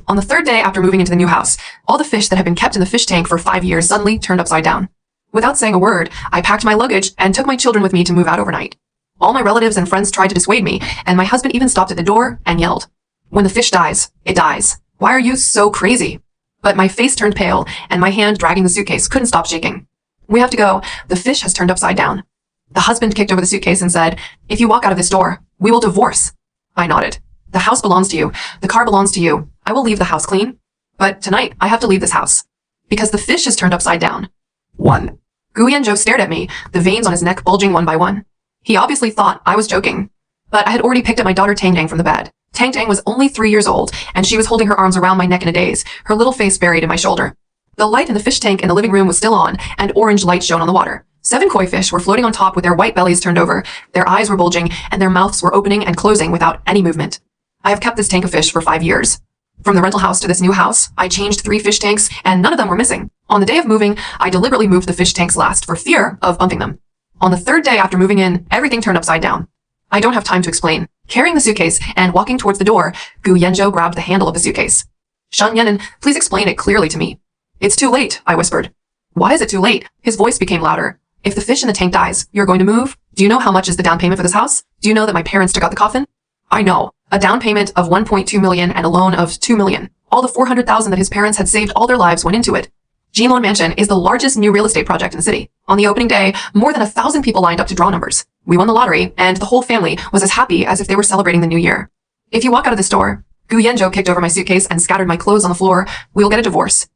On the third day after moving into the new house, all the fish that had been kept in the fish tank for 5 years suddenly turned upside down. Without saying a word, I packed my luggage and took my children with me to move out overnight. All my relatives and friends tried to dissuade me, and my husband even stopped at the door and yelled, "When the fish dies, it dies. Why are you so crazy?" But my face turned pale, and my hand dragging the suitcase couldn't stop shaking. "We have to go. The fish has turned upside down." The husband kicked over the suitcase and said, "If you walk out of this door, we will divorce." I nodded. "The house belongs to you. The car belongs to you. I will leave the house clean. But tonight, I have to leave this house. Because the fish has turned upside down." 1. Gu Yanzhou stared at me, the veins on his neck bulging one by one. He obviously thought I was joking. But I had already picked up my daughter Tang Tang from the bed. Tang Tang was only 3 years old, and she was holding her arms around my neck in a daze, her little face buried in my shoulder. The light in the fish tank in the living room was still on, and orange light shone on the water. 7 koi fish were floating on top with their white bellies turned over, their eyes were bulging, and their mouths were opening and closing without any movement. I have kept this tank of fish for 5 years. From the rental house to this new house, I changed 3 fish tanks, and none of them were missing. On the day of moving, I deliberately moved the fish tanks last for fear of bumping them. On the third day after moving in, everything turned upside down. I don't have time to explain. Carrying the suitcase and walking towards the door, Gu Yanzhou grabbed the handle of the suitcase. "Shan Yanan, please explain it clearly to me." "It's too late," I whispered. "Why is it too late?" His voice became louder. "If the fish in the tank dies, you're going to move? Do you know how much is the down payment for this house? Do you know that my parents took out the coffin?" "I know. A down payment of 1.2 million and a loan of 2 million. All the 400,000 that his parents had saved all their lives went into it. Jinlong Mansion is the largest new real estate project in the city. On the opening day, more than 1,000 people lined up to draw numbers. We won the lottery, and the whole family was as happy as if they were celebrating the new year. If you walk out of this door," Gu Yanzhou kicked over my suitcase and scattered my clothes on the floor, "we'll get a divorce."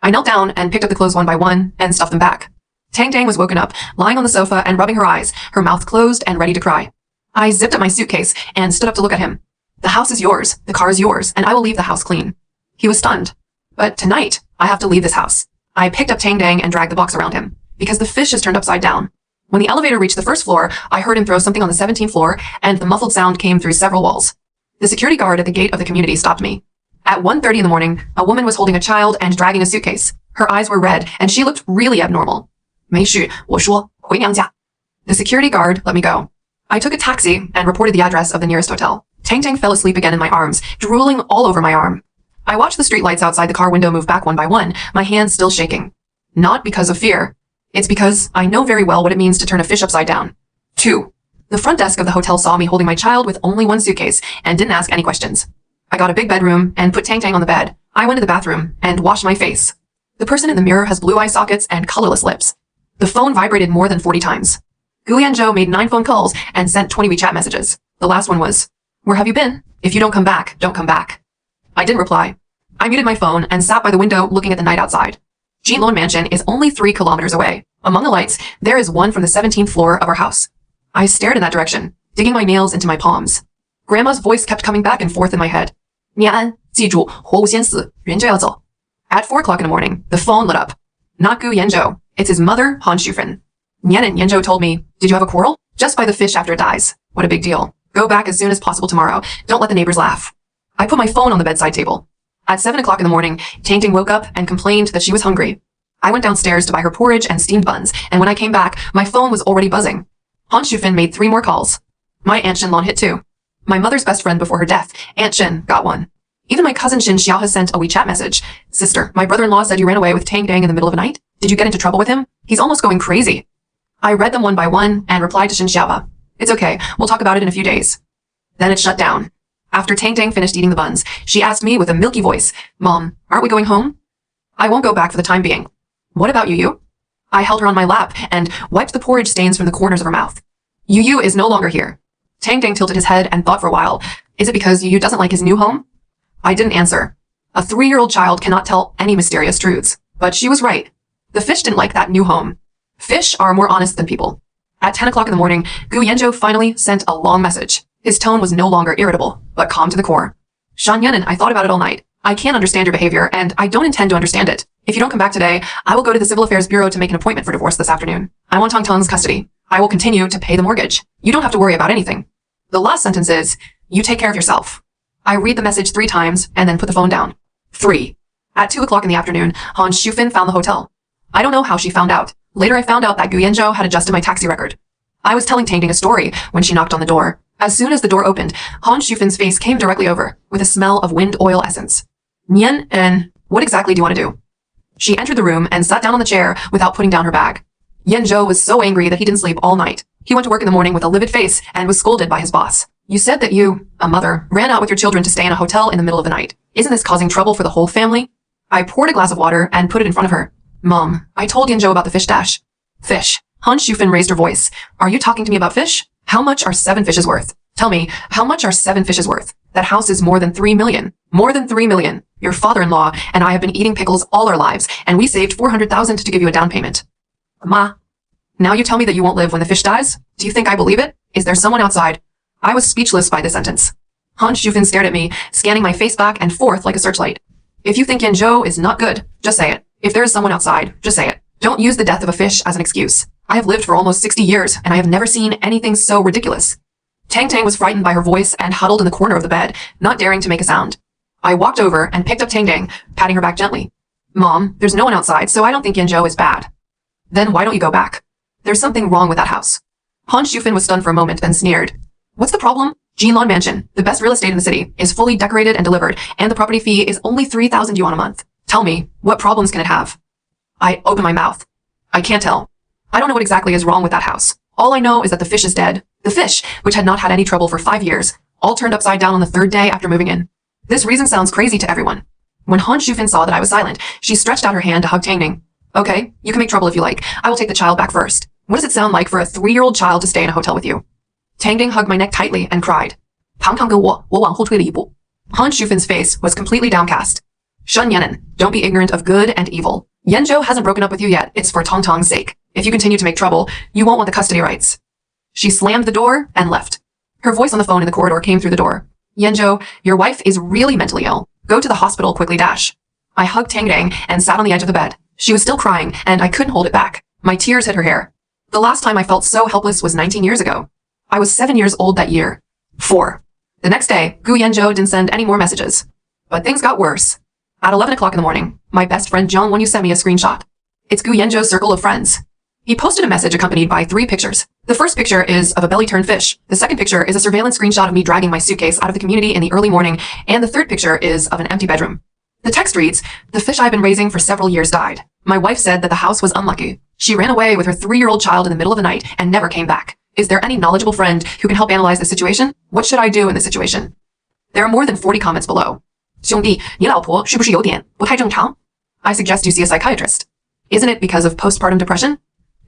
I knelt down and picked up the clothes one by one and stuffed them back. Tang Tang was woken up, lying on the sofa and rubbing her eyes, her mouth closed and ready to cry. I zipped up my suitcase and stood up to look at him. "The house is yours, the car is yours, and I will leave the house clean." He was stunned. "But tonight, I have to leave this house." I picked up Tang Tang and dragged the box around him, because the fish is turned upside down. When the elevator reached the first floor, I heard him throw something on the 17th floor, and the muffled sound came through several walls. The security guard at the gate of the community stopped me. At 1:30 in the morning, a woman was holding a child and dragging a suitcase. Her eyes were red, and she looked really abnormal. 没事,我说,回娘家. The security guard let me go. I took a taxi and reported the address of the nearest hotel. Tang Tang fell asleep again in my arms, drooling all over my arm. I watched the streetlights outside the car window move back one by one, my hands still shaking. Not because of fear. It's because I know very well what it means to turn a fish upside down. 2. The front desk of the hotel saw me holding my child with only one suitcase and didn't ask any questions. I got a big bedroom and put Tang Tang on the bed. I went to the bathroom and washed my face. The person in the mirror has blue eye sockets and colorless lips. The phone vibrated more than 40 times. Gu Yanzhou made 9 phone calls and sent 20 WeChat messages. The last one was, "Where have you been? If you don't come back, don't come back." I didn't reply. I muted my phone and sat by the window looking at the night outside. Jinlong Mansion is only 3 kilometers away. Among the lights, there is one from the 17th floor of our house. I stared in that direction, digging my nails into my palms. Grandma's voice kept coming back and forth in my head. 念安,记住,活无仙死,人就要走. At 4 o'clock in the morning, the phone lit up. Not Gu Yanzhou. It's his mother, Han Shufan. Nian Yanzhou told me, "Did you have a quarrel?" "Just by the fish after it dies." "What a big deal. Go back as soon as possible tomorrow. Don't let the neighbors laugh." I put my phone on the bedside table. At 7 o'clock in the morning, Tang Tang woke up and complained that she was hungry. I went downstairs to buy her porridge and steamed buns, and when I came back, my phone was already buzzing. Han Shufan made 3 more calls. My Aunt Shenlong hit 2. My mother's best friend before her death, Aunt Shen, got 1. Even my cousin Shin Xiao has sent a WeChat message. "Sister, my brother-in-law said you ran away with Tang Tang in the middle of the night. Did you get into trouble with him? He's almost going crazy." I read them one by one and replied to Shin Xiao, "It's okay. We'll talk about it in a few days." Then it shut down. After Tang Tang finished eating the buns, she asked me with a milky voice, "Mom, aren't we going home?" "I won't go back for the time being." "What about Yu?" I held her on my lap and wiped the porridge stains from the corners of her mouth. "Yu is no longer here." Tang Tang tilted his head and thought for a while. "Is it because Yu doesn't like his new home?" I didn't answer. A 3-year-old child cannot tell any mysterious truths. But she was right. The fish didn't like that new home. Fish are more honest than people. At 10 o'clock in the morning, Gu Yanzhou finally sent a long message. His tone was no longer irritable, but calm to the core. "Shan Yanan, I thought about it all night. I can't understand your behavior, and I don't intend to understand it. If you don't come back today, I will go to the Civil Affairs Bureau to make an appointment for divorce this afternoon. I want Tang Tang's custody. I will continue to pay the mortgage. You don't have to worry about anything." The last sentence is, "You take care of yourself." I read the message 3 times and then put the phone down. 3. At 2 o'clock in the afternoon, Han Shufan found the hotel. I don't know how she found out. Later I found out that Gu Yanzhou had adjusted my taxi record. I was telling Tang Tang a story when she knocked on the door. As soon as the door opened, Han Shufan's face came directly over, with a smell of wind oil essence. Nian, and what exactly do you want to do? She entered the room and sat down on the chair without putting down her bag. Yan Zhou was so angry that he didn't sleep all night. He went to work in the morning with a livid face and was scolded by his boss. You said that you, a mother, ran out with your children to stay in a hotel in the middle of the night. Isn't this causing trouble for the whole family? I poured a glass of water and put it in front of her. Mom, I told Yan Zhou about the fish dash. Fish. Han Shufan raised her voice. Are you talking to me about fish? How much are 7 fishes worth? Tell me, how much are 7 fishes worth? That house is more than 3 million. More than 3 million. Your father-in-law and I have been eating pickles all our lives, and we saved 400,000 to give you a down payment. Ma. Now you tell me that you won't live when the fish dies? Do you think I believe it? Is there someone outside? I was speechless by this sentence. Han Shufan stared at me, scanning my face back and forth like a searchlight. If you think Yan Zhou is not good, just say it. If there is someone outside, just say it. Don't use the death of a fish as an excuse. I have lived for almost 60 years, and I have never seen anything so ridiculous. Tang Tang was frightened by her voice and huddled in the corner of the bed, not daring to make a sound. I walked over and picked up Tang Tang, patting her back gently. Mom, there's no one outside, so I don't think Yan Zhou is bad. Then why don't you go back? There's something wrong with that house. Han Shufan was stunned for a moment, then sneered. What's the problem? Jinlan Mansion, the best real estate in the city, is fully decorated and delivered, and the property fee is only 3,000 yuan a month. Tell me, what problems can it have? I open my mouth. I can't tell. I don't know what exactly is wrong with that house. All I know is that the fish is dead. The fish, which had not had any trouble for 5 years, all turned upside down on the 3rd day after moving in. This reason sounds crazy to everyone. When Han Shufan saw that I was silent, she stretched out her hand to hug Tang Ning. Okay, you can make trouble if you like. I will take the child back first. What does it sound like for a 3-year-old child to stay in a hotel with you? Tang Ning hugged my neck tightly and cried. 堂堂跟我往后退了一步. Han Shufan's face was completely downcast. Shun Yanan, don't be ignorant of good and evil. Yan Zhou hasn't broken up with you yet. It's for Tong Tong's sake. If you continue to make trouble, you won't want the custody rights. She slammed the door and left. Her voice on the phone in the corridor came through the door. Yan Zhou, your wife is really mentally ill. Go to the hospital quickly dash. I hugged Tang Dang and sat on the edge of the bed. She was still crying, and I couldn't hold it back. My tears hid her hair. The last time I felt so helpless was 19 years ago. I was 7 years old that year. 4. The next day, Gu Yanzhou didn't send any more messages. But things got worse. At 11 o'clock in the morning, my best friend Jiang Wenyu sent me a screenshot. It's Gu Yanzhou's circle of friends. He posted a message accompanied by 3 pictures. The first picture is of a belly-turned fish. The second picture is a surveillance screenshot of me dragging my suitcase out of the community in the early morning, and the third picture is of an empty bedroom. The text reads, the fish I've been raising for several years died. My wife said that the house was unlucky. She ran away with her 3-year-old child in the middle of the night and never came back. Is there any knowledgeable friend who can help analyze the situation? What should I do in this situation? There are more than 40 comments below. 兄弟，你老婆是不是有点不太正常? I suggest you see a psychiatrist. Isn't it because of postpartum depression?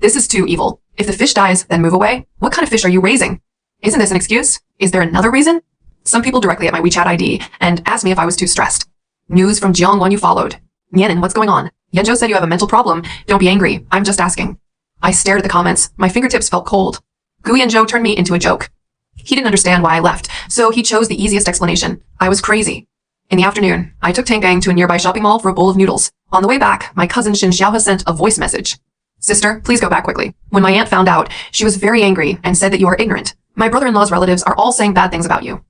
This is too evil. If the fish dies, then move away. What kind of fish are you raising? Isn't this an excuse? Is there another reason? Some people directly at my WeChat ID and asked me if I was too stressed. News from Jiang Wenyu followed. Nianin, what's going on? Yanzhou said you have a mental problem. Don't be angry. I'm just asking. I stared at the comments. My fingertips felt cold. Gu Yanzhou turned me into a joke. He didn't understand why I left, so he chose the easiest explanation. I was crazy. In the afternoon, I took Tang Gang to a nearby shopping mall for a bowl of noodles. On the way back, my cousin Xin Xiaohe sent a voice message. Sister, please go back quickly. When my aunt found out, she was very angry and said that you are ignorant. My brother-in-law's relatives are all saying bad things about you.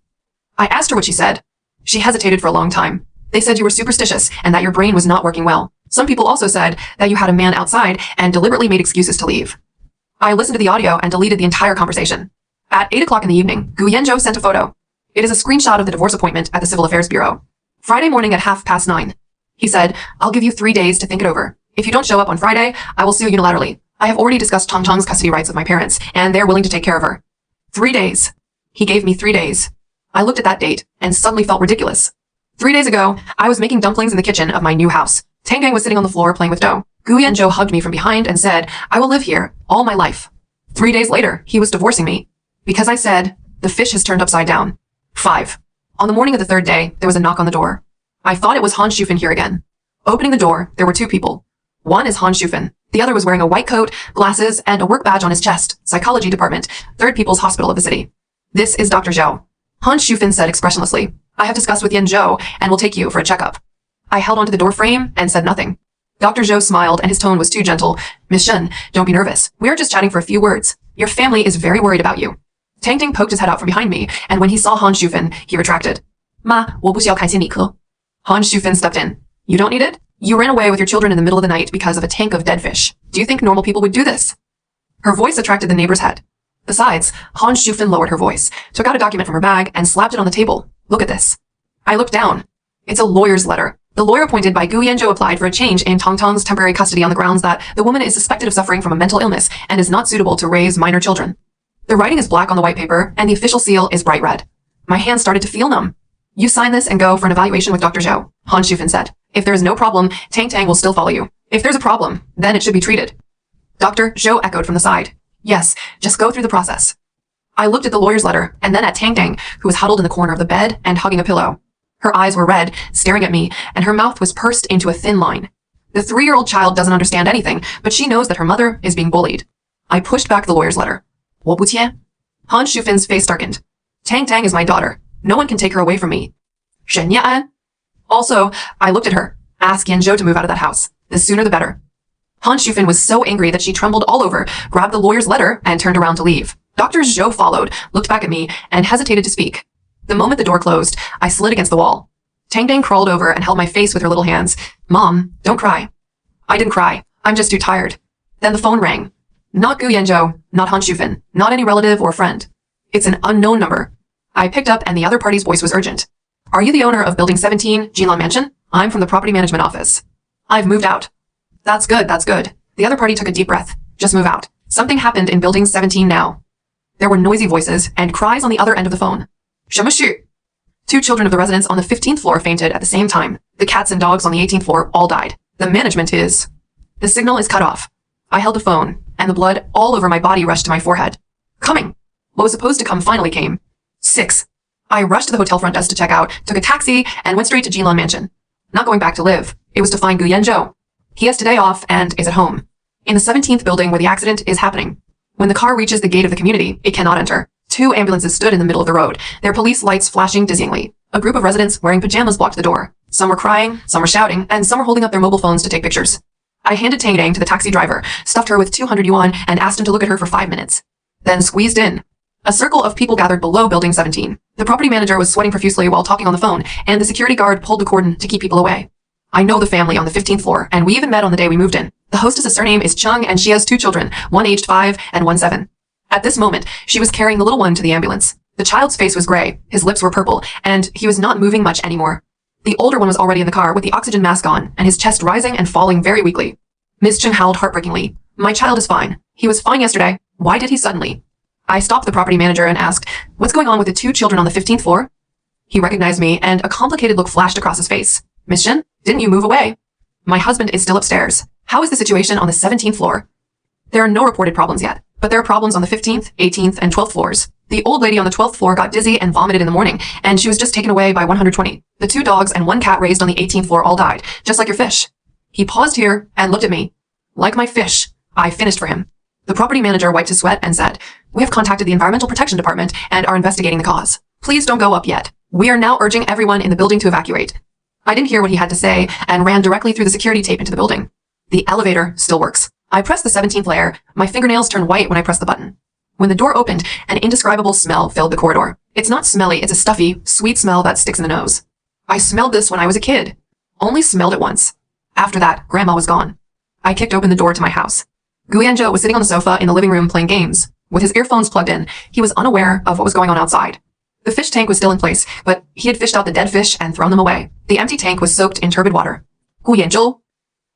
I asked her what she said. She hesitated for a long time. They said you were superstitious and that your brain was not working well. Some people also said that you had a man outside and deliberately made excuses to leave. I listened to the audio and deleted the entire conversation. At 8 o'clock in the evening, Gu Yanzhou sent a photo. It is a screenshot of the divorce appointment at the Civil Affairs Bureau. Friday morning at 9:30. He said, I'll give you 3 days to think it over. If you don't show up on Friday, I will sue unilaterally. I have already discussed Tong Tong's custody rights with my parents, and they're willing to take care of her. 3 days. He gave me 3 days. I looked at that date and suddenly felt ridiculous. 3 days ago, I was making dumplings in the kitchen of my new house. Tang Gang was sitting on the floor playing with dough. Gu Yanzhou hugged me from behind and said, I will live here all my life. 3 days later, he was divorcing me. Because I said, the fish has turned upside down. 5. On the morning of the 3rd day, there was a knock on the door. I thought it was Han Shufan here again. Opening the door, there were 2 people. One is Han Shufan. The other was wearing a white coat, glasses, and a work badge on his chest. Psychology department, 3rd People's Hospital of the city. This is Dr. Zhou. Han Shufan said expressionlessly, I have discussed with Yan Zhou and will take you for a checkup. I held onto the door frame and said nothing. Dr. Zhou smiled and his tone was too gentle. Miss Shen, don't be nervous. We are just chatting for a few words. Your family is very worried about you. Tang Ting poked his head out from behind me, and when he saw Han Shufan, he retracted. Ma, 我不需要看心理科. Han Shufan stepped in. You don't need it? You ran away with your children in the middle of the night because of a tank of dead fish. Do you think normal people would do this? Her voice attracted the neighbor's head. Besides, Han Shufan lowered her voice, took out a document from her bag, and slapped it on the table. Look at this. I looked down. It's a lawyer's letter. The lawyer appointed by Gu Yanzhou applied for a change in Tong Tong's temporary custody on the grounds that the woman is suspected of suffering from a mental illness and is not suitable to raise minor children. The writing is black on the white paper, and the official seal is bright red. My hands started to feel numb. You sign this and go for an evaluation with Dr. Zhou, Han Shufan said. If there is no problem, Tang Tang will still follow you. If there's a problem, then it should be treated. Dr. Zhou echoed from the side. Yes, just go through the process. I looked at the lawyer's letter, and then at Tang Tang, who was huddled in the corner of the bed and hugging a pillow. Her eyes were red, staring at me, and her mouth was pursed into a thin line. The 3-year-old child doesn't understand anything, but she knows that her mother is being bullied. I pushed back the lawyer's letter. 我不签. Han Shufan's face darkened. Tang Tang is my daughter. No one can take her away from me. Shen Yan. Also, I looked at her. Ask Yanzhou to move out of that house. The sooner the better. Han Shufan was so angry that she trembled all over, grabbed the lawyer's letter, and turned around to leave. Dr. Zhou followed, looked back at me, and hesitated to speak. The moment the door closed, I slid against the wall. Tang Tang crawled over and held my face with her little hands. Mom, don't cry. I didn't cry. I'm just too tired. Then the phone rang. Not Gu Yanzhou, not Han Shufan, not any relative or friend. It's an unknown number. I picked up and the other party's voice was urgent. Are you the owner of Building 17, Jinlan Mansion? I'm from the property management office. I've moved out. That's good, that's good. The other party took a deep breath. Just move out. Something happened in Building 17 now. There were noisy voices and cries on the other end of the phone. 什么事? 2 children of the residents on the 15th floor fainted at the same time. The cats and dogs on the 18th floor all died. The management is... The signal is cut off. I held the phone, and the blood all over my body rushed to my forehead. Coming! What was supposed to come finally came. 6. I rushed to the hotel front desk to check out, took a taxi, and went straight to Jinlan Mansion. Not going back to live. It was to find Gu Yanzhou. He has today off and is at home. In the 17th building where the accident is happening. When the car reaches the gate of the community, it cannot enter. 2 ambulances stood in the middle of the road, their police lights flashing dizzyingly. A group of residents wearing pajamas blocked the door. Some were crying, some were shouting, and some were holding up their mobile phones to take pictures. I handed Tang Tang to the taxi driver, stuffed her with 200 yuan, and asked him to look at her for 5 minutes. Then squeezed in. A circle of people gathered below Building 17. The property manager was sweating profusely while talking on the phone, and the security guard pulled the cordon to keep people away. I know the family on the 15th floor, and we even met on the day we moved in. The hostess's surname is Chung, and she has 2 children, one aged 5 and one 7. At this moment, she was carrying the little one to the ambulance. The child's face was gray, his lips were purple, and he was not moving much anymore. The older one was already in the car with the oxygen mask on, and his chest rising and falling very weakly. Ms. Chung howled heartbreakingly. My child is fine. He was fine yesterday. Why did he suddenly? I stopped the property manager and asked, what's going on with the 2 children on the 15th floor? He recognized me, and a complicated look flashed across his face. Miss Shin, didn't you move away? My husband is still upstairs. How is the situation on the 17th floor? There are no reported problems yet, but there are problems on the 15th, 18th, and 12th floors. The old lady on the 12th floor got dizzy and vomited in the morning, and she was just taken away by 120. The 2 dogs and 1 cat raised on the 18th floor all died, just like your fish. He paused here and looked at me. Like my fish, I finished for him. The property manager wiped his sweat and said, we have contacted the Environmental Protection Department and are investigating the cause. Please don't go up yet. We are now urging everyone in the building to evacuate. I didn't hear what he had to say and ran directly through the security tape into the building. The elevator still works. I pressed the 17th layer. My fingernails turned white when I pressed the button. When the door opened, an indescribable smell filled the corridor. It's not smelly, it's a stuffy, sweet smell that sticks in the nose. I smelled this when I was a kid. Only smelled it once. After that, Grandma was gone. I kicked open the door to my house. Gu Yanzhou was sitting on the sofa in the living room playing games. With his earphones plugged in, he was unaware of what was going on outside. The fish tank was still in place, but he had fished out the dead fish and thrown them away. The empty tank was soaked in turbid water. Gu Yanzhou.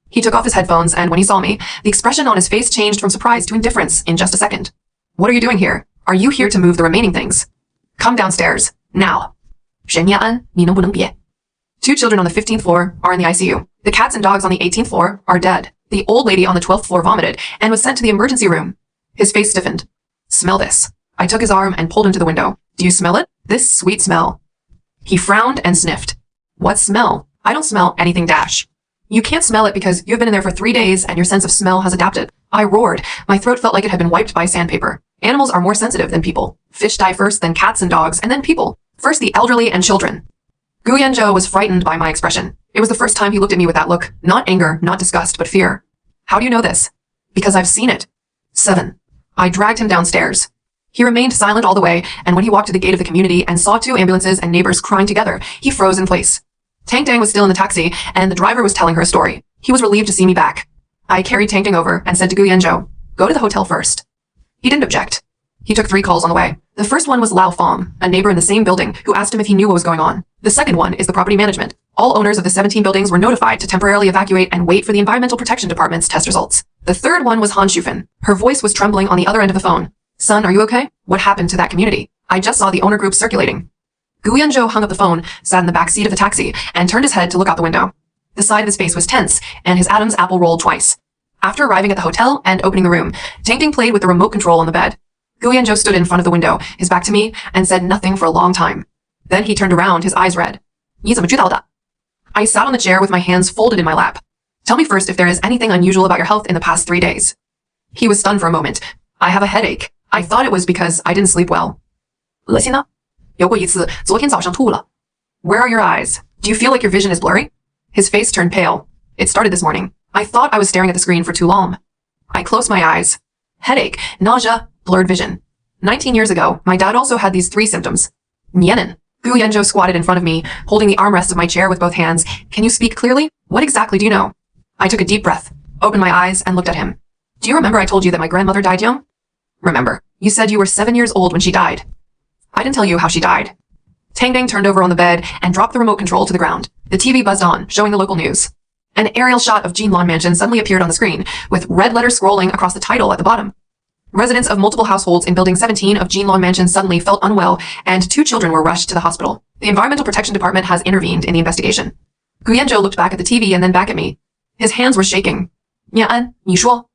He took off his headphones, and when he saw me, the expression on his face changed from surprise to indifference in just a second. What are you doing here? Are you here to move the remaining things? Come downstairs. Now. 沈念安，你能不能别? 2 children on the 15th floor are in the ICU. The cats and dogs on the 18th floor are dead. The old lady on the 12th floor vomited and was sent to the emergency room. His face stiffened. Smell this. I took his arm and pulled him to the window. Do you smell it? This sweet smell. He frowned and sniffed. What smell? I don't smell anything dash. You can't smell it because you've been in there for 3 days and your sense of smell has adapted. I roared. My throat felt like it had been wiped by sandpaper. Animals are more sensitive than people. Fish die first, then cats and dogs, and then people. First the elderly and children. Gu Yanzhou was frightened by my expression. It was the first time he looked at me with that look. Not anger, not disgust, but fear. How do you know this? Because I've seen it. 7. I dragged him downstairs. He remained silent all the way, and when he walked to the gate of the community and saw 2 ambulances and neighbors crying together, he froze in place. Tang Tang was still in the taxi, and the driver was telling her a story. He was relieved to see me back. I carried Tang Tang over and said to Gu Yanzhou, go to the hotel first. He didn't object. He took 3 calls on the way. The first one was Lao Fong, a neighbor in the same building, who asked him if he knew what was going on. The second one is the property management. All owners of the 17 buildings were notified to temporarily evacuate and wait for the Environmental Protection Department's test results. The third one was Han Shufan. Her voice was trembling on the other end of the phone. Son, are you okay? What happened to that community? I just saw the owner group circulating. Gu Yanzhou hung up the phone, sat in the back seat of the taxi, and turned his head to look out the window. The side of his face was tense, and his Adam's apple rolled twice. After arriving at the hotel and opening the room, Tang Ting played with the remote control on the bed. Gu Yanzhou stood in front of the window, his back to me, and said nothing for a long time. Then he turned around, his eyes red. 你怎么知道的? I sat on the chair with my hands folded in my lap. Tell me first if there is anything unusual about your health in the past 3 days. He was stunned for a moment. I have a headache. I thought it was because I didn't sleep well. 恶心呢? 有过一次，昨天早上吐了. Where are your eyes? Do you feel like your vision is blurry? His face turned pale. It started this morning. I thought I was staring at the screen for too long. I closed my eyes. Headache, nausea, blurred vision. 19 years ago, my dad also had these 3 symptoms. Nienen. Gu Yanzhou squatted in front of me, holding the armrest of my chair with both hands. Can you speak clearly? What exactly do you know? I took a deep breath, opened my eyes, and looked at him. Do you remember I told you that my grandmother died young? Remember. You said you were 7 years old when she died. I didn't tell you how she died. Tang Dang turned over on the bed and dropped the remote control to the ground. The TV buzzed on, showing the local news. An aerial shot of Jinlan Mansion suddenly appeared on the screen, with red letters scrolling across the title at the bottom. Residents of multiple households in Building 17 of Jinlan Mansion suddenly felt unwell, and 2 children were rushed to the hospital. The Environmental Protection Department has intervened in the investigation. Gu Yanzhou looked back at the TV and then back at me. His hands were shaking. 念安, 你说.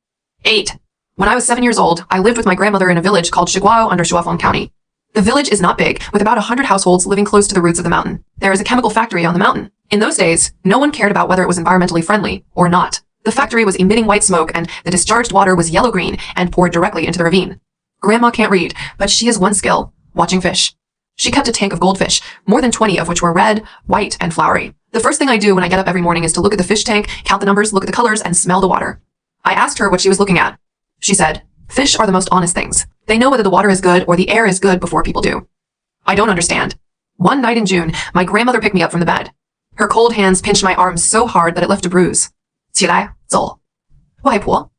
8. When I was 7 years old, I lived with my grandmother in a village called Shiguao under Shuafeng County. The village is not big, with about 100 households living close to the roots of the mountain. There is a chemical factory on the mountain. In those days, no one cared about whether it was environmentally friendly or not. The factory was emitting white smoke, and the discharged water was yellow-green and poured directly into the ravine. Grandma can't read, but she has one skill: watching fish. She kept a tank of goldfish, more than 20 of which were red, white, and flowery. The first thing I do when I get up every morning is to look at the fish tank, count the numbers, look at the colors, and smell the water. I asked her what she was looking at. She said, fish are the most honest things. They know whether the water is good or the air is good before people do. I don't understand. One night in June, my grandmother picked me up from the bed. Her cold hands pinched my arm so hard that it left a bruise. 起来，走。外婆，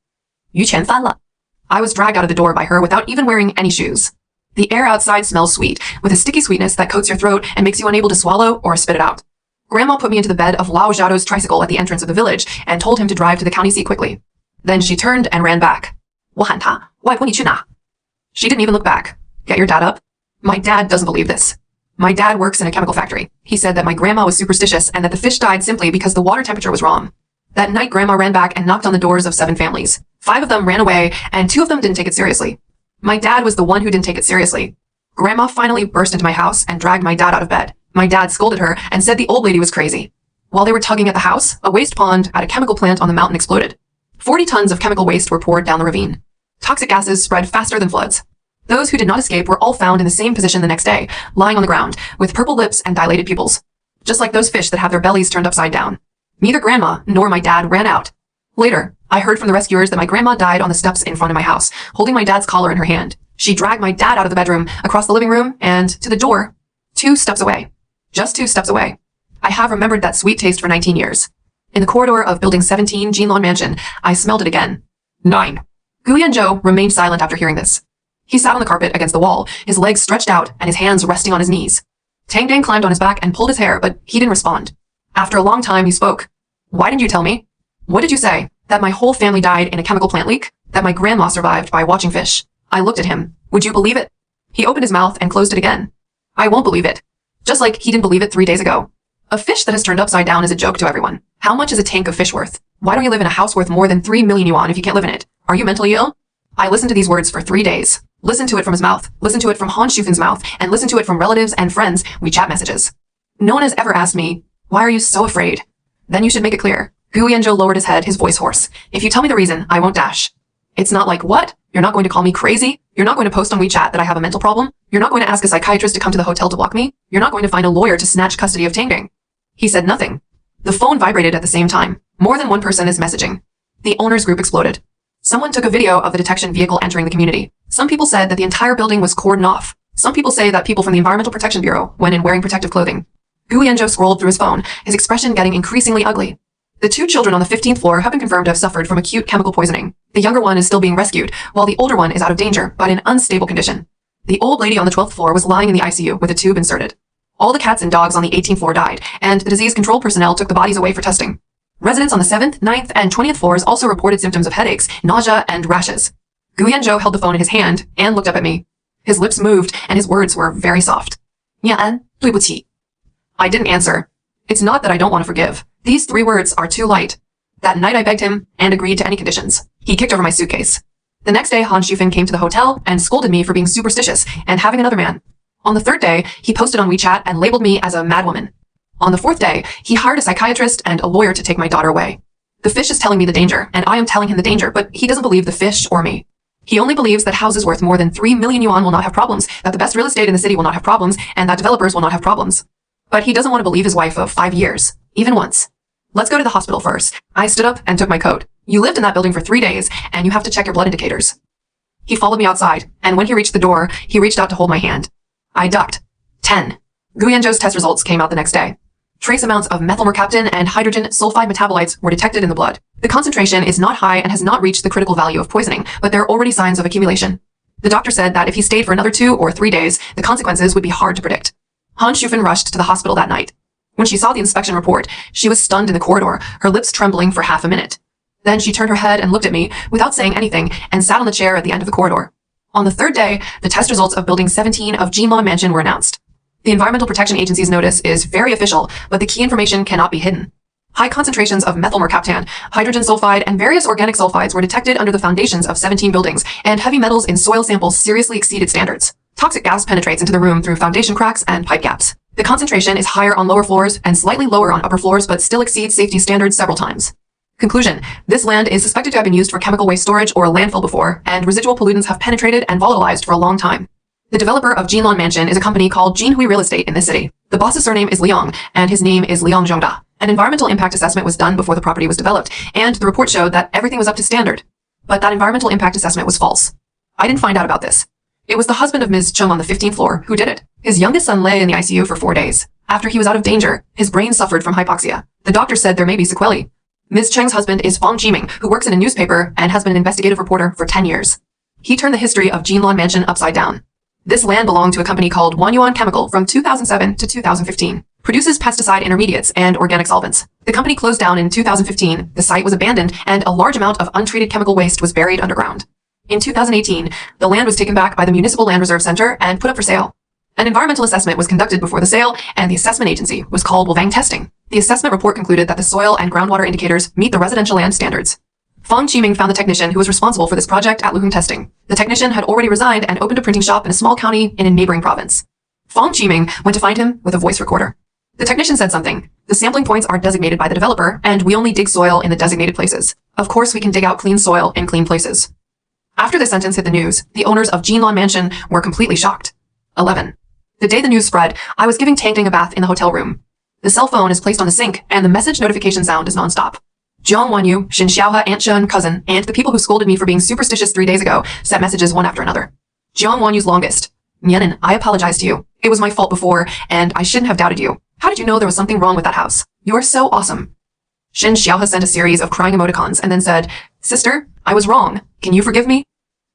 鱼全翻了。I was dragged out of the door by her without even wearing any shoes. The air outside smells sweet, with a sticky sweetness that coats your throat and makes you unable to swallow or spit it out. Grandma put me into the bed of Lao Jiado's tricycle at the entrance of the village and told him to drive to the county seat quickly. Then she turned and ran back. 我喊他，外婆你去哪？ She didn't even look back. Get your dad up? My dad doesn't believe this. My dad works in a chemical factory. He said that my grandma was superstitious and that the fish died simply because the water temperature was wrong. That night, Grandma ran back and knocked on the doors of 7 families. 5 of them ran away, and 2 of them didn't take it seriously. My dad was the one who didn't take it seriously. Grandma finally burst into my house and dragged my dad out of bed. My dad scolded her and said the old lady was crazy. While they were tugging at the house, a waste pond at a chemical plant on the mountain exploded. 40 tons of chemical waste were poured down the ravine. Toxic gases spread faster than floods. Those who did not escape were all found in the same position the next day, lying on the ground, with purple lips and dilated pupils. Just like those fish that have their bellies turned upside down. Neither Grandma nor my dad ran out. Later, I heard from the rescuers that my grandma died on the steps in front of my house, holding my dad's collar in her hand. She dragged my dad out of the bedroom, across the living room, and to the door, 2 steps away. Just 2 steps away. I have remembered that sweet taste for 19 years. In the corridor of Building 17, Jinlan Mansion, I smelled it again. 9. Gu Yanzhou remained silent after hearing this. He sat on the carpet against the wall, his legs stretched out and his hands resting on his knees. Tang Dang climbed on his back and pulled his hair, but he didn't respond. After a long time, he spoke. Why didn't you tell me? What did you say? That my whole family died in a chemical plant leak? That my grandma survived by watching fish? I looked at him. Would you believe it? He opened his mouth and closed it again. I won't believe it. Just like he didn't believe it 3 days ago. A fish that has turned upside down is a joke to everyone. How much is a tank of fish worth? Why don't you live in a house worth more than 3 million yuan if you can't live in it? Are you mentally ill? I listened to these words for 3 days. Listened to it from his mouth, listened to it from Han Shufan's mouth, and listened to it from relatives and friends' WeChat messages. No one has ever asked me, why are you so afraid? Then you should make it clear. Gu Yanzhou lowered his head, his voice hoarse. If you tell me the reason, I won't dash. It's not like, what? You're not going to call me crazy? You're not going to post on WeChat that I have a mental problem? You're not going to ask a psychiatrist to come to the hotel to block me? You're not going to find a lawyer to snatch custody of Tang Dang? He said nothing. The phone vibrated at the same time. More than one person is messaging. The owners group exploded. Someone took a video of the detection vehicle entering the community. Some people said that the entire building was cordoned off. Some people say that people from the Environmental Protection Bureau went in wearing protective clothing. Gu Yanzhou scrolled through his phone, his expression getting increasingly ugly. The 2 children on the 15th floor have been confirmed to have suffered from acute chemical poisoning. The younger one is still being rescued, while the older one is out of danger, but in unstable condition. The old lady on the 12th floor was lying in the ICU with a tube inserted. All the cats and dogs on the 18th floor died, and the disease control personnel took the bodies away for testing. Residents on the 7th, 9th, and 20th floors also reported symptoms of headaches, nausea, and rashes. Gu Yanzhou held the phone in his hand and looked up at me. His lips moved, and his words were very soft. 念安，对不起. I didn't answer. It's not that I don't want to forgive. These 3 words are too light. That night I begged him and agreed to any conditions. He kicked over my suitcase. The next day, Han Shufan came to the hotel and scolded me for being superstitious and having another man. On the 3rd day, he posted on WeChat and labeled me as a madwoman. On the 4th day, he hired a psychiatrist and a lawyer to take my daughter away. The fish is telling me the danger, and I am telling him the danger, but he doesn't believe the fish or me. He only believes that houses worth more than 3 million yuan will not have problems, that the best real estate in the city will not have problems, and that developers will not have problems. But he doesn't want to believe his wife of 5 years, even once. Let's go to the hospital first. I stood up and took my coat. You lived in that building for 3 days, and you have to check your blood indicators. He followed me outside, and when he reached the door, he reached out to hold my hand. I ducked. 10. Gu Yanzhou's test results came out the next day. Trace amounts of methylmercaptan and hydrogen sulfide metabolites were detected in the blood. The concentration is not high and has not reached the critical value of poisoning, but there are already signs of accumulation. The doctor said that if he stayed for another 2 or 3 days, the consequences would be hard to predict. Han Shufan rushed to the hospital that night. When she saw the inspection report, she was stunned in the corridor, her lips trembling for half a minute. Then she turned her head and looked at me without saying anything and sat on the chair at the end of the corridor. On the 3rd day, the test results of Building 17 of Jinlan Mansion were announced. The Environmental Protection Agency's notice is very official, but the key information cannot be hidden. High concentrations of methylmercaptan, hydrogen sulfide, and various organic sulfides were detected under the foundations of 17 buildings, and heavy metals in soil samples seriously exceeded standards. Toxic gas penetrates into the room through foundation cracks and pipe gaps. The concentration is higher on lower floors and slightly lower on upper floors, but still exceeds safety standards several times. Conclusion. This land is suspected to have been used for chemical waste storage or landfill before, and residual pollutants have penetrated and volatilized for a long time. The developer of Jinlan Mansion is a company called Jinhui Real Estate in this city. The boss's surname is Liang, and his name is Liang Zhongda. An environmental impact assessment was done before the property was developed, and the report showed that everything was up to standard. But that environmental impact assessment was false. I didn't find out about this. It was the husband of Ms. Chung on the 15th floor who did it. His youngest son lay in the ICU for 4 days. After he was out of danger, his brain suffered from hypoxia. The doctor said there may be sequelae. Ms. Cheng's husband is Fang Jiming, who works in a newspaper and has been an investigative reporter for 10 years. He turned the history of Jinlan Mansion upside down. This land belonged to a company called Wanyuan Chemical from 2007 to 2015. Produces pesticide intermediates and organic solvents. The company closed down in 2015, the site was abandoned, and a large amount of untreated chemical waste was buried underground. In 2018, the land was taken back by the Municipal Land Reserve Center and put up for sale. An environmental assessment was conducted before the sale, and the assessment agency was called Wolfang Testing. The assessment report concluded that the soil and groundwater indicators meet the residential land standards. Fang Qiming found the technician who was responsible for this project at Luheng Testing. The technician had already resigned and opened a printing shop in a small county in a neighboring province. Fang Qiming went to find him with a voice recorder. The technician said something. The sampling points are designated by the developer, and we only dig soil in the designated places. Of course, we can dig out clean soil in clean places. After the sentence hit the news, the owners of Jinlan Mansion were completely shocked. 11. The day the news spread, I was giving Tang Ting a bath in the hotel room. The cell phone is placed on the sink, and the message notification sound is nonstop. Jiang Wanyu, Xin Xiaohe, Aunt Shen, cousin, and the people who scolded me for being superstitious 3 days ago sent messages one after another. Jiang Wanyu's longest. Nianin, I apologize to you. It was my fault before, and I shouldn't have doubted you. How did you know there was something wrong with that house? You're so awesome. Xin Xiaohe sent a series of crying emoticons and then said, Sister, I was wrong. Can you forgive me?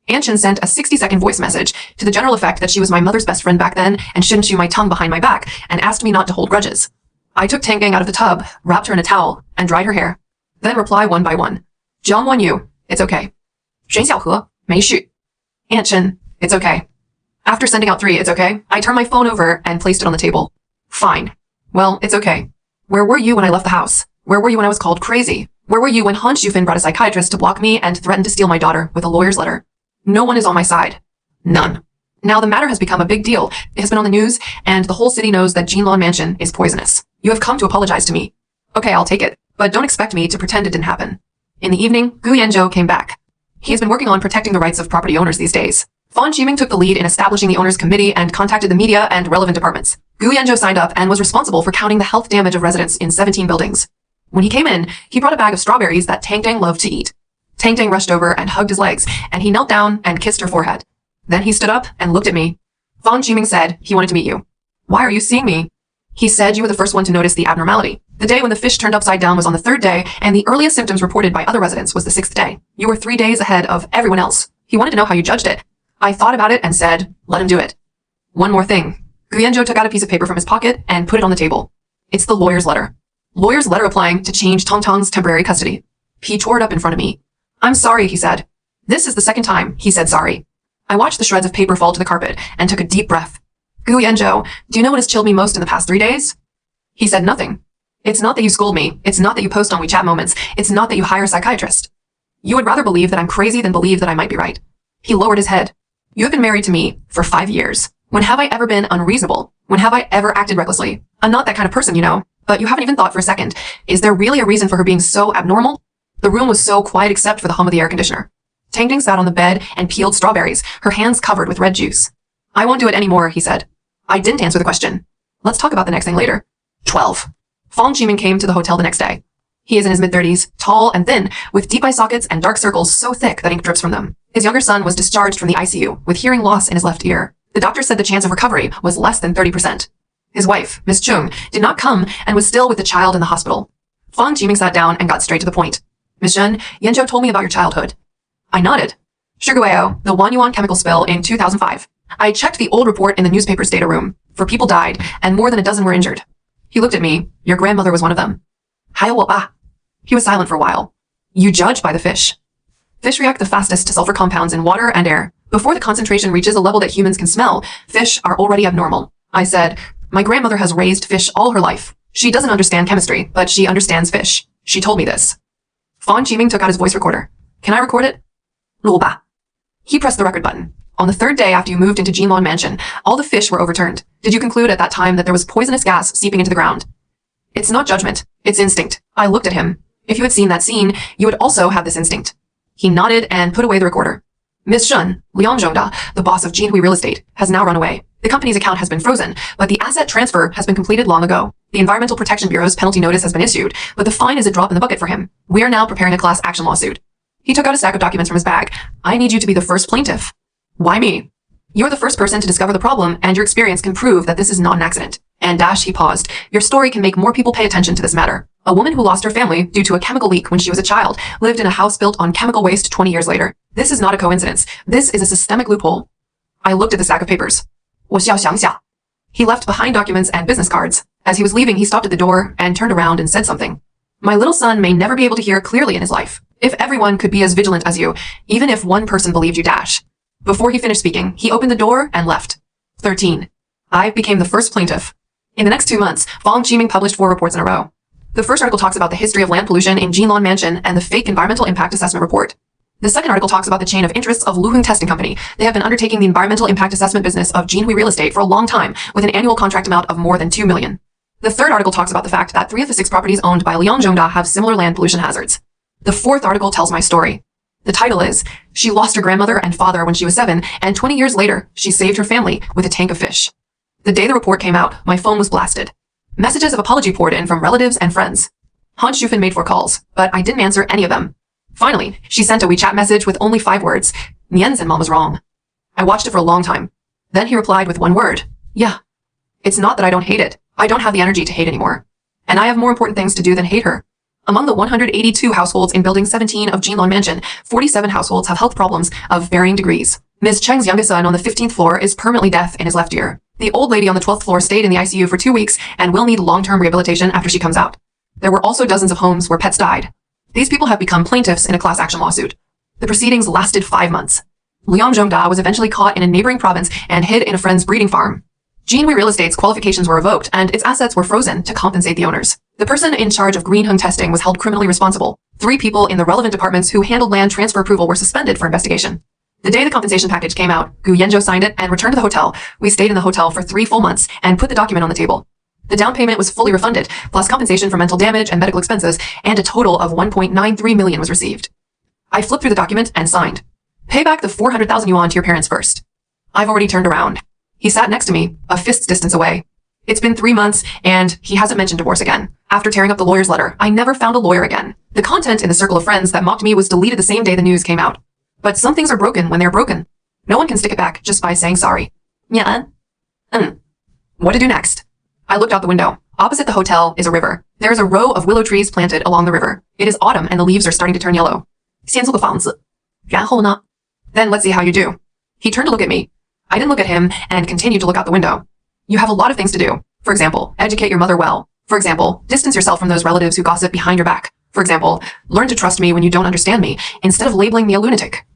Aunt Shen sent a 60-second voice message to the general effect that she was my mother's best friend back then and shouldn't chew my tongue behind my back and asked me not to hold grudges. I took Tang Gang out of the tub, wrapped her in a towel, and dried her hair. Then reply one by one. Jiang Wanyu, it's okay. Shen Xiaohe, 没事. Aunt Shen, it's okay. After sending out 3, it's okay, I turned my phone over and placed it on the table. Fine. Well, it's okay. Where were you when I left the house? Where were you when I was called crazy? Where were you when Han Shufan brought a psychiatrist to block me and threatened to steal my daughter with a lawyer's letter? No one is on my side. None. Now the matter has become a big deal. It has been on the news, and the whole city knows that Jinlan Mansion is poisonous. You have come to apologize to me. Okay, I'll take it, but don't expect me to pretend it didn't happen. In the evening, Gu Yanzhou came back. He has been working on protecting the rights of property owners these days. Fang Qiming took the lead in establishing the owners committee and contacted the media and relevant departments. Gu Yanzhou signed up and was responsible for counting the health damage of residents in 17 buildings. When he came in, he brought a bag of strawberries that Tang Tang loved to eat. Tang Tang rushed over and hugged his legs, and he knelt down and kissed her forehead. Then he stood up and looked at me. Fang Qiming said he wanted to meet you. Why are you seeing me? He said you were the first one to notice the abnormality. The day when the fish turned upside down was on the 3rd day, and the earliest symptoms reported by other residents was the 6th day. You were 3 days ahead of everyone else. He wanted to know how you judged it. I thought about it and said, let him do it. One more thing. Gu Yanzhou took out a piece of paper from his pocket and put it on the table. It's the lawyer's letter. Lawyer's letter applying to change Tong Tong's temporary custody. He tore it up in front of me. I'm sorry, he said. This is the second time he said sorry. I watched the shreds of paper fall to the carpet and took a deep breath. Gu Yanzhou, do you know what has chilled me most in the past 3 days? He said nothing. It's not that you scold me. It's not that you post on WeChat moments. It's not that you hire a psychiatrist. You would rather believe that I'm crazy than believe that I might be right. He lowered his head. You have been married to me for 5 years. When have I ever been unreasonable? When have I ever acted recklessly? I'm not that kind of person, you know. But you haven't even thought for a second. Is there really a reason for her being so abnormal? The room was so quiet except for the hum of the air conditioner. Tangding sat on the bed and peeled strawberries, her hands covered with red juice. I won't do it anymore, he said. I didn't answer the question. Let's talk about the next thing later. 12. Fang Qiming came to the hotel the next day. He is in his mid-30s, tall and thin, with deep eye sockets and dark circles so thick that ink drips from them. His younger son was discharged from the ICU with hearing loss in his left ear. The doctor said the chance of recovery was less than 30%. His wife, Miss Chung, did not come and was still with the child in the hospital. Fang Qiming sat down and got straight to the point. Miss Zhen, Yanzhou told me about your childhood. I nodded. Shigueo, the Wanyuan chemical spill in 2005. I checked the old report in the newspaper's data room. 4 people died, and more than a dozen were injured. He looked at me. Your grandmother was one of them. 还有我爸. He was silent for a while. You judge by the fish. Fish react the fastest to sulfur compounds in water and air. Before the concentration reaches a level that humans can smell, fish are already abnormal. I said, my grandmother has raised fish all her life. She doesn't understand chemistry, but she understands fish. She told me this. Fang Qiming took out his voice recorder. Can I record it? 录吧. He pressed the record button. On the 3rd day after you moved into Jinlong Mansion, all the fish were overturned. Did you conclude at that time that there was poisonous gas seeping into the ground? It's not judgment. It's instinct. I looked at him. If you had seen that scene, you would also have this instinct. He nodded and put away the recorder. Miss Shun, Liang Zhongda, the boss of Jinhui Real Estate, has now run away. The company's account has been frozen, but the asset transfer has been completed long ago. The Environmental Protection Bureau's penalty notice has been issued, but the fine is a drop in the bucket for him. We are now preparing a class action lawsuit. He took out a stack of documents from his bag. I need you to be the first plaintiff. Why me? You're the first person to discover the problem, and your experience can prove that this is not an accident. And dash, he paused. Your story can make more people pay attention to this matter. A woman who lost her family due to a chemical leak when she was a child lived in a house built on chemical waste 20 years later. This is not a coincidence. This is a systemic loophole. I looked at the stack of papers. 我需要想想. He left behind documents and business cards. As he was leaving, he stopped at the door and turned around and said something. My little son may never be able to hear clearly in his life. If everyone could be as vigilant as you, even if one person believed you dash. Before he finished speaking, he opened the door and left. 13. I became the first plaintiff. In the next 2 months, Fang Qiming published 4 reports in a row. The first article talks about the history of land pollution in Jinlong Mansion and the fake environmental impact assessment report. The second article talks about the chain of interests of Luheng Testing Company. They have been undertaking the environmental impact assessment business of Jinhui Real Estate for a long time, with an annual contract amount of more than 2 million. The third article talks about the fact that 3 of the 6 properties owned by Liang Zhongda have similar land pollution hazards. The fourth article tells my story. The title is, She Lost Her Grandmother and Father When She Was 7, and 20 years later, she saved her family with a tank of fish. The day the report came out, my phone was blasted. Messages of apology poured in from relatives and friends. Han Shufan made 4 calls, but I didn't answer any of them. Finally, she sent a WeChat message with only 5 words. Nianzhen mom was wrong. I watched it for a long time. Then he replied with 1 word. Yeah. It's not that I don't hate it. I don't have the energy to hate anymore. And I have more important things to do than hate her. Among the 182 households in Building 17 of Jinlong Mansion, 47 households have health problems of varying degrees. Ms. Cheng's youngest son on the 15th floor is permanently deaf in his left ear. The old lady on the 12th floor stayed in the ICU for 2 weeks and will need long-term rehabilitation after she comes out. There were also dozens of homes where pets died. These people have become plaintiffs in a class action lawsuit. The proceedings lasted 5 months. Liang Zhongda was eventually caught in a neighboring province and hid in a friend's breeding farm. Jinhui Real Estate's qualifications were revoked and its assets were frozen to compensate the owners. The person in charge of Greenhung testing was held criminally responsible. 3 people in the relevant departments who handled land transfer approval were suspended for investigation. The day the compensation package came out, Gu Yanzhou signed it and returned to the hotel. We stayed in the hotel for 3 full months and put the document on the table. The down payment was fully refunded, plus compensation for mental damage and medical expenses, and a total of 1.93 million was received. I flipped through the document and signed. Pay back the 400,000 yuan to your parents first. I've already turned around. He sat next to me, a fist's distance away. It's been 3 months, and he hasn't mentioned divorce again. After tearing up the lawyer's letter, I never found a lawyer again. The content in the circle of friends that mocked me was deleted the same day the news came out. But some things are broken when they're broken. No one can stick it back just by saying sorry. Yeah. What to do next? I looked out the window. Opposite the hotel is a river. There is a row of willow trees planted along the river. It is autumn and the leaves are starting to turn yellow. 先租个房子。然后呢? Then let's see how you do. He turned to look at me. I didn't look at him and continued to look out the window. You have a lot of things to do. For example, educate your mother well. For example, distance yourself from those relatives who gossip behind your back. For example, learn to trust me when you don't understand me, instead of labeling me a lunatic.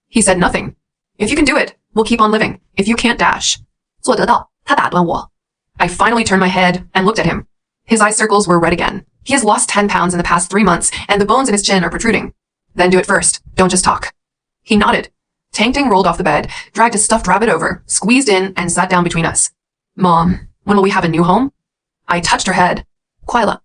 He said nothing. If you can do it, we'll keep on living. If you can't dash. 做得到，他打断我。 I finally turned my head and looked at him. His eye circles were red again. He has lost 10 pounds in the past 3 months, and the bones in his chin are protruding. Then do it first. Don't just talk. He nodded. Tang Ting rolled off the bed, dragged a stuffed rabbit over, squeezed in, and sat down between us. Mom, when will we have a new home? I touched her head. 快了。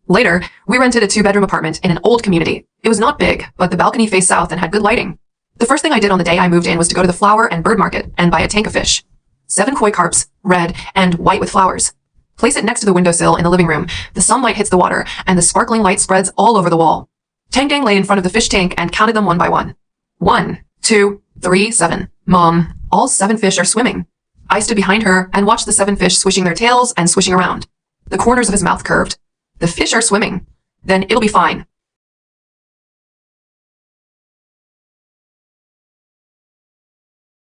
Later, we rented a 2-bedroom apartment in an old community. It was not big, but the balcony faced south and had good lighting. The first thing I did on the day I moved in was to go to the flower and bird market and buy a tank of fish. 7 koi carps, red and white with flowers. Place it next to the windowsill in the living room. The sunlight hits the water, and the sparkling light spreads all over the wall. Tang Gang lay in front of the fish tank and counted them one by one. 1, 2, 3, 7. Mom, all 7 fish are swimming. I stood behind her and watched the 7 fish swishing their tails and swishing around. The corners of his mouth curved. The fish are swimming. Then it'll be fine.